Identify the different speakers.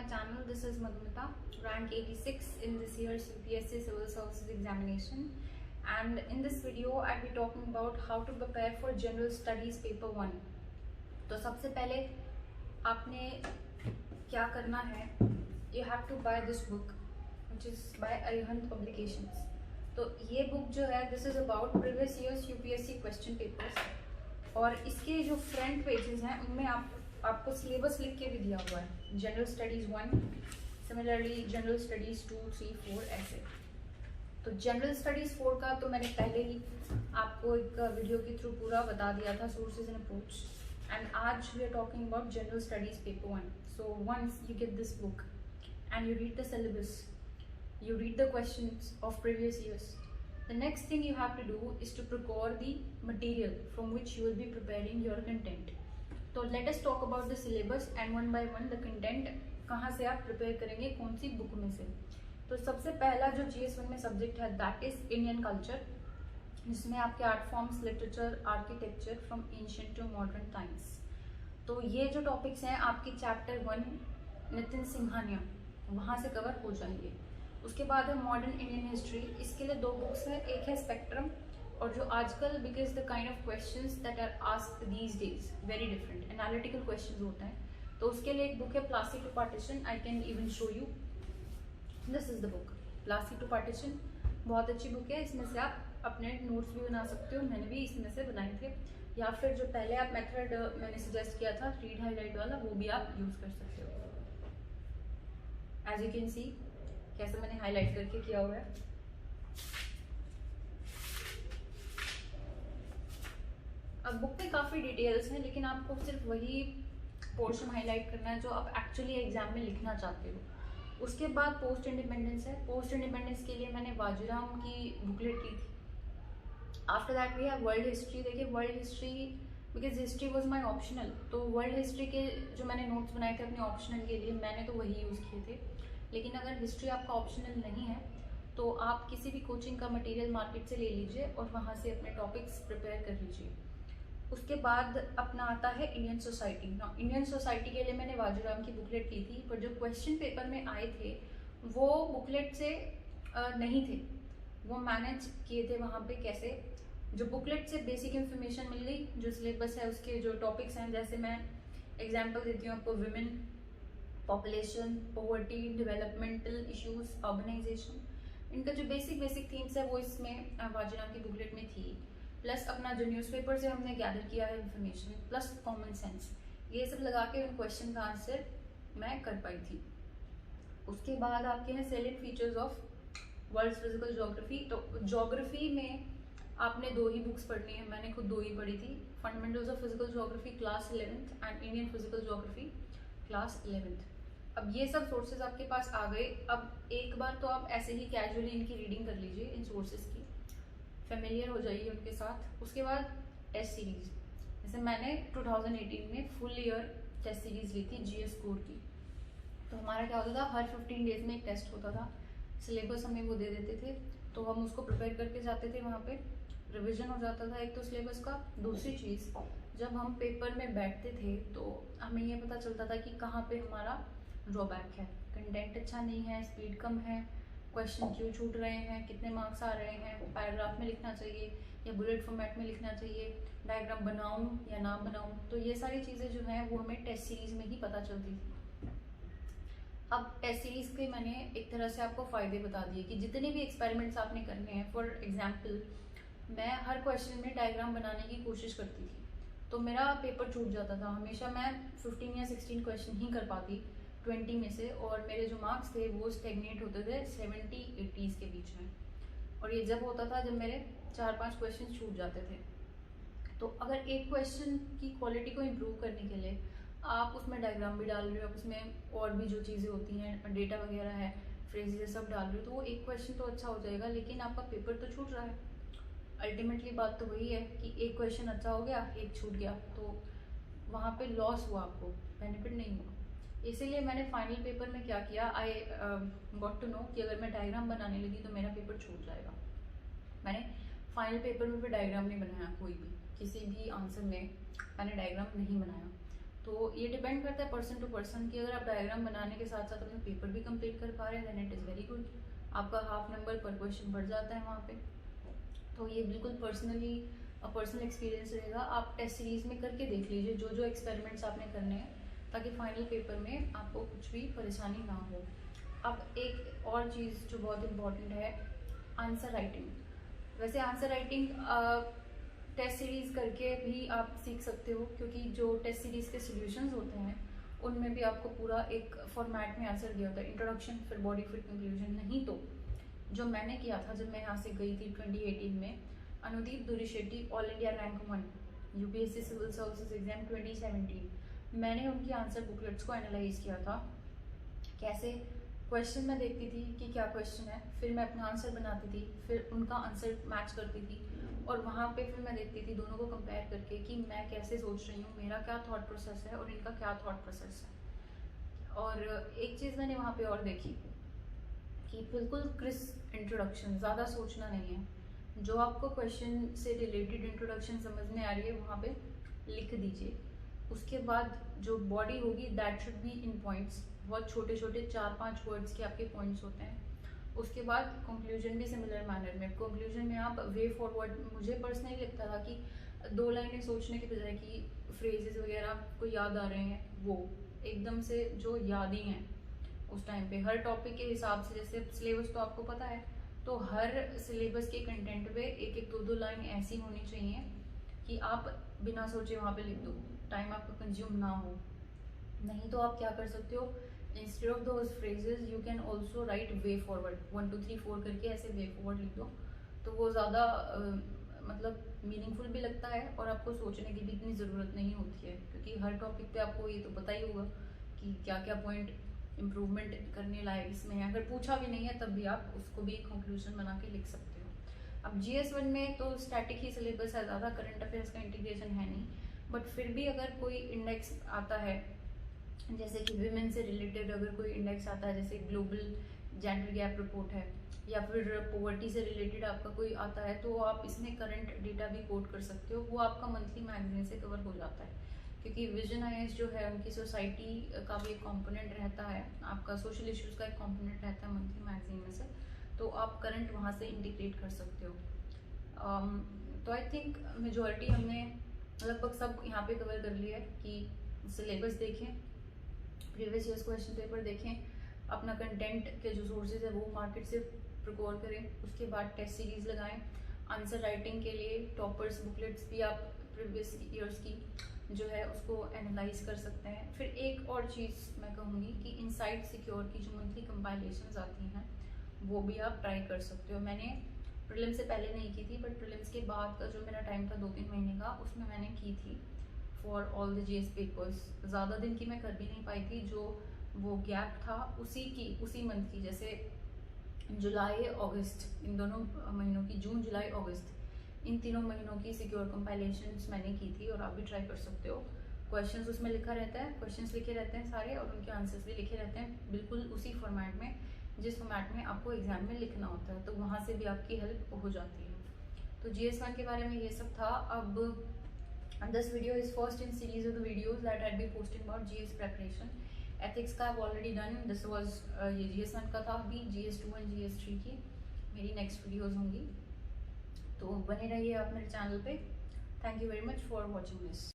Speaker 1: my channel. This is Madhumita, rank 86 in this year's UPSC Civil Services examination. And in this video, I'll be talking about how to prepare for General Studies Paper 1. तो सबसे पहले आपने क्या करना है, you have to buy this book, which is by Arihant Publications. तो ये book जो है, this is about previous years UPSC question papers. और इसके जो फ्रंट पेजेस हैं उनमें आपको सिलेबस लिख के भी दिया हुआ है, general studies 1, similarly general studies 2, 3, 4 ऐसे। तो जनरल स्टडीज़ 4 का तो मैंने पहले ही आपको एक वीडियो के थ्रू पूरा बता दिया था, सोर्सेज एंड अप्रोच। एंड आज we are talking about general studies paper 1। So once you get this book and you read the syllabus, you read the questions of previous years, the next thing you have to do is to procure the material from which you will be preparing your content. So let us talk about the syllabus and one by one the content कहाँ से आप prepare करेंगे, कौन सी book में से। तो सबसे पहला जो GS1 में सब्जेक्ट है that is Indian culture, जिसमें आपके art forms, literature, architecture from ancient to modern times. तो ये जो टॉपिक्स हैं आपकी चैप्टर 1 नितिन सिंघानिया वहाँ से कवर हो जाएंगे। उसके बाद है मॉडर्न इंडियन हिस्ट्री, इसके लिए 2 बुक्स हैं, एक है स्पेक्ट्रम और जो आजकल because the kind of questions that are asked these days very different analytical questions होते हैं, तो उसके लिए एक बुक है Plassey to partition. I can even show you, this is the book Plassey to partition, बहुत अच्छी बुक है। इसमें से आप अपने नोट्स भी बना सकते हो, मैंने भी इसमें से बनाए थे, या फिर जो पहले आप मेथड मैंने सजेस्ट किया था रीड हाईलाइट वाला, वो भी आप यूज कर सकते हो। एज यू कैन सी कैसे मैंने हाईलाइट करके किया हुआ है। अब बुक में काफ़ी डिटेल्स हैं, लेकिन आपको सिर्फ वही पोर्शन हाईलाइट करना है जो आप एक्चुअली एग्जाम में लिखना चाहते हो। उसके बाद पोस्ट इंडिपेंडेंस है। पोस्ट इंडिपेंडेंस के लिए मैंने बाजीराव की बुकलेट ली थी। After that we have world history. देखिए world history because history was my optional, तो वर्ल्ड हिस्ट्री के जो मैंने नोट्स बनाए थे अपने ऑप्शनल के लिए, मैंने तो वही यूज़ किए थे। लेकिन अगर हिस्ट्री आपका ऑप्शनल नहीं है तो आप किसी भी कोचिंग का मटेरियल मार्केट से ले लीजिए और वहाँ से अपने टॉपिक्स प्रिपेयर कर लीजिए। उसके बाद अपना आता है इंडियन सोसाइटी। ना इंडियन सोसाइटी के लिए मैंने बाजीराव की बुकलेट ली थी, पर जो क्वेश्चन पेपर में आए थे वो बुकलेट से नहीं थे, वो मैनेज किए थे वहाँ पे कैसे। जो बुकलेट से बेसिक इन्फॉर्मेशन मिल गई, जो सिलेबस है उसके जो टॉपिक्स हैं, जैसे मैं एग्जाम्पल देती हूँ आपको, women, population, poverty, developmental issues, urbanisation, इनका जो बेसिक थीम्स है वो इसमें बाजीराव की बुकलेट में थी। प्लस अपना जो न्यूज़पेपर से हमने गैदर किया है इन्फॉर्मेशन, प्लस कॉमन सेंस, ये सब लगा के उन क्वेश्चन का आंसर मैं कर पाई थी। उसके बाद आपके हैं select features of world physical geography. तो ज्योग्राफी में आपने 2 ही बुक्स पढ़नी है, मैंने खुद 2 ही पढ़ी थी, fundamentals of physical geography class 11th and Indian physical geography class 11th। अब ये सब सोर्सेज आपके पास आ गए। अब एक बार तो आप ऐसे ही कैजुअली इनकी रीडिंग कर लीजिए, इन सोर्सेज की फेमिलियर हो जाइए उनके साथ। उसके बाद टेस्ट सीरीज, जैसे मैंने 2018 में फुल ईयर टेस्ट सीरीज ली थी GS कोर की। तो हमारा क्या होता था, हर 15 डेज में एक टेस्ट होता था, सिलेबस हमें वो दे देते थे, तो हम उसको प्रिपेयर करके जाते थे, वहाँ पे रिविजन हो जाता था एक तो सिलेबस का। दूसरी चीज़, जब हम पेपर में बैठते थे तो हमें ये पता चलता था कि कहाँ पे हमारा ड्रॉबैक है, कंटेंट अच्छा नहीं है, स्पीड कम है, क्वेश्चन क्यों छूट रहे हैं, कितने मार्क्स आ रहे हैं, पैराग्राफ में लिखना चाहिए या बुलेट फॉर्मेट में लिखना चाहिए, डायग्राम बनाऊं या ना बनाऊं। तो ये सारी चीज़ें जो हैं वो हमें टेस्ट सीरीज़ में ही पता चलती थी। अब टेस्ट सीरीज़ के मैंने एक तरह से आपको फ़ायदे बता दिए कि जितने भी एक्सपेरिमेंट्स आपने करने हैं, फॉर एग्जाम्पल मैं हर क्वेश्चन में डायग्राम बनाने की कोशिश करती थी, तो मेरा पेपर छूट जाता था। हमेशा मैं 15 या 16 क्वेश्चन ही कर पाती 20 में से, और मेरे जो मार्क्स थे वो स्टेगनेट होते थे 70-80s के बीच में। और ये जब होता था जब मेरे 4-5 क्वेश्चन छूट जाते थे। तो अगर एक क्वेश्चन की क्वालिटी को इम्प्रूव करने के लिए आप उसमें डायग्राम भी डाल रहे हो, आप उसमें और भी जो चीज़ें होती हैं, डेटा वगैरह है, फ्रेजेस सब डाल रहे हो, तो वो एक क्वेश्चन तो अच्छा हो जाएगा, लेकिन आपका पेपर तो छूट रहा है। अल्टीमेटली बात तो वही है कि एक क्वेश्चन अच्छा हो गया, एक छूट गया, तो वहाँ पे लॉस हुआ, आपको बेनिफिट नहीं हुआ। इसीलिए मैंने फाइनल पेपर में क्या किया, आई गॉट टू नो कि अगर मैं डायग्राम बनाने लगी तो मेरा पेपर छूट जाएगा। मैंने फाइनल पेपर में भी डायग्राम नहीं बनाया, कोई भी किसी भी आंसर में मैंने डायग्राम नहीं बनाया। तो ये डिपेंड करता है पर्सन टू पर्सन कि अगर आप डायग्राम बनाने के साथ साथ अपना पेपर भी कंप्लीट कर पा रहे हैं then it is very good, आपका हाफ नंबर पर क्वेश्चन बढ़ जाता है वहाँ पे। तो ये बिल्कुल पर्सनल एक्सपीरियंस रहेगा। आप टेस्ट सीरीज में करके देख लीजिए जो जो एक्सपेरिमेंट्स आपने करने हैं, ताकि फाइनल पेपर में आपको कुछ भी परेशानी ना हो। अब एक और चीज़ जो बहुत इम्पॉर्टेंट है, आंसर राइटिंग। वैसे आंसर राइटिंग टेस्ट सीरीज करके भी आप सीख सकते हो, क्योंकि जो टेस्ट सीरीज के सॉल्यूशंस होते हैं उनमें भी आपको पूरा एक फॉर्मेट में आंसर दिया होता है, इंट्रोडक्शन फिर बॉडी फिर कंक्लूजन। नहीं तो जो मैंने किया था जब मैं यहाँ से गई थी 2018 में, Anudeep Durishetty all India rank 1 UPSC civil services exam 2017, मैंने उनकी आंसर बुकलेट्स को एनालाइज किया था। कैसे? क्वेश्चन मैं देखती थी कि क्या क्वेश्चन है, फिर मैं अपना आंसर बनाती थी, फिर उनका आंसर मैच करती थी, और वहाँ पे फिर मैं देखती थी दोनों को कंपेयर करके कि मैं कैसे सोच रही हूँ, मेरा क्या थॉट प्रोसेस है और इनका क्या थॉट प्रोसेस है। और एक चीज़ मैंने वहाँ पे और देखी कि बिल्कुल क्रिस्प इंट्रोडक्शन, ज़्यादा सोचना नहीं है। जो आपको क्वेश्चन से रिलेटेड इंट्रोडक्शन समझ में आ रही है वहाँ पे लिख दीजिए। उसके बाद जो बॉडी होगी that should be in points, बहुत छोटे छोटे 4-5 वर्ड्स के आपके पॉइंट्स होते हैं। उसके बाद कंक्लूजन भी सिमिलर मैनर में, कंक्लूजन में आप वे फॉरवर्ड, मुझे पर्सनली लगता था कि 2 लाइनें सोचने के बजाय कि फ्रेजेस वगैरह को याद आ रहे हैं, वो एकदम से जो याद ही हैं उस टाइम पे हर टॉपिक के हिसाब से। जैसे सिलेबस तो आपको पता है, तो हर सिलेबस के कंटेंट पे 1-1, 2-2 लाइन ऐसी होनी चाहिए कि आप बिना सोचे वहाँ पे लिख दो, टाइम आपका कंज्यूम ना हो। नहीं तो आप क्या कर सकते हो, instead of those phrases you can also right way forward, 1 2 3 4 करके ऐसे वे फॉरवर्ड लिख दो, तो वो ज़्यादा मतलब मीनिंगफुल भी लगता है और आपको सोचने की भी इतनी ज़रूरत नहीं होती है, क्योंकि हर टॉपिक पे आपको ये तो पता ही होगा कि क्या क्या पॉइंट इम्प्रूवमेंट करने लायक इसमें है। अगर पूछा भी नहीं है तब भी आप उसको भी एक कंक्लूजन बना के लिख सकते हो। अब GS1 में तो स्टैटिक ही सिलेबस है, ज़्यादा करंट अफेयर्स का इंटीग्रेशन है नहीं, बट फिर भी अगर कोई इंडेक्स आता है, जैसे कि विमेन से रिलेटेड अगर कोई इंडेक्स आता है, जैसे ग्लोबल जेंडर गैप रिपोर्ट है, या फिर पॉवर्टी से रिलेटेड आपका कोई आता है, तो आप इसमें करंट डेटा भी कोट कर सकते हो। वो आपका मंथली मैगजीन से कवर हो जाता है, क्योंकि विजन IAS जो है उनकी सोसाइटी का भी एक कंपोनेंट रहता है, आपका सोशल इश्यूज का एक कंपोनेंट रहता है मंथली मैगजीन में से, तो आप करंट वहाँ से इंटीग्रेट कर सकते हो। तो आई थिंक मेजॉरिटी हमने लगभग सब यहाँ पे कवर कर लिया है कि सिलेबस देखें, प्रीवियस ईयर्स क्वेश्चन पेपर देखें, अपना कंटेंट के जो सोर्सेज है वो मार्केट से प्रिकोर करें, उसके बाद टेस्ट सीरीज लगाएं। आंसर राइटिंग के लिए टॉपर्स बुकलेट्स भी आप प्रीवियस ईयर्स की जो है उसको एनालाइज कर सकते हैं। फिर एक और चीज़ मैं कहूँगी कि इनसाइड सिक्योर की जो मंथली कंपाइलेशंस आती हैं वो भी आप ट्राई कर सकते हो। मैंने प्रीलिम्स से पहले नहीं की थी, बट प्रीलिम्स के बाद का जो मेरा टाइम था 2-3 महीने का, उसमें मैंने की थी for all the GS papers. ज़्यादा दिन की मैं कर भी नहीं पाई थी, जो वो गैप था उसी मंथ की, जैसे जुलाई अगस्त, इन दोनों महीनों की, जून जुलाई अगस्त, इन तीनों महीनों की सिक्योर कंपाइलेशंस मैंने की थी, और आप भी ट्राई कर सकते हो। क्वेश्चंस उसमें लिखा रहता है, क्वेश्चंस लिखे रहते हैं सारे, और उनके आंसर्स भी लिखे रहते हैं बिल्कुल उसी फॉर्मेट में जिस फॉर्मेट में आपको एग्जाम में लिखना होता है, तो वहाँ से भी आपकी हेल्प हो जाती है। तो GS1 के बारे में ये सब था। अब this video is first in series of the videos that I'll be posting about GS preparation. Ethics का I've already done, this was ये GS1 का था, अभी GS2 और GS3 की मेरी नेक्स्ट वीडियोज़ होंगी, तो बने रहिए आप मेरे चैनल पे। Thank you very much for watching this.